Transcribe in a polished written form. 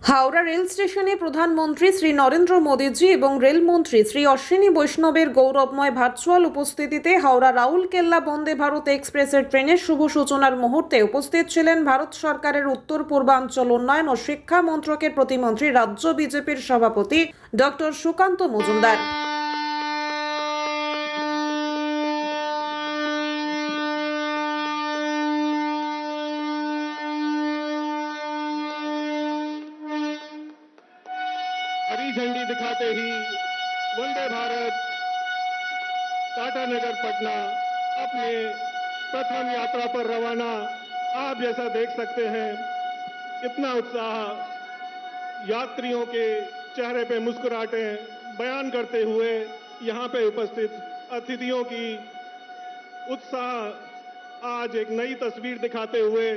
Howrah rail স্টেশনে প্রধানমন্ত্রী শ্রী নরেন্দ্র মোদীজি এবং রেলমন্ত্রী শ্রী অশ্বিনী বৈষ্ণবের গৌরবময় ভার্চুয়াল উপস্থিতিতে হাওড়া রাউরকেল্লা বন্দে ভারত এক্সপ্রেসের ট্রেনের শুভ সূচনার মুহূর্তে উপস্থিত ছিলেন ভারত সরকারের উত্তর পূর্বাঞ্চল উন্নয়ন ও শিক্ষা মন্ত্রকের প্রতিমন্ত্রী রাজ্য বিজেপির সভাপতি ডক্টর সুকান্ত মজুমদার। हरी झंडी दिखाते ही वंदे भारत टाटानगर पटना अपने प्रथम यात्रा पर रवाना। आप जैसा देख सकते हैं कितना उत्साह, यात्रियों के चेहरे पे मुस्कुराहटें बयान करते हुए यहाँ पे उपस्थित अतिथियों की उत्साह आज एक नई तस्वीर दिखाते हुए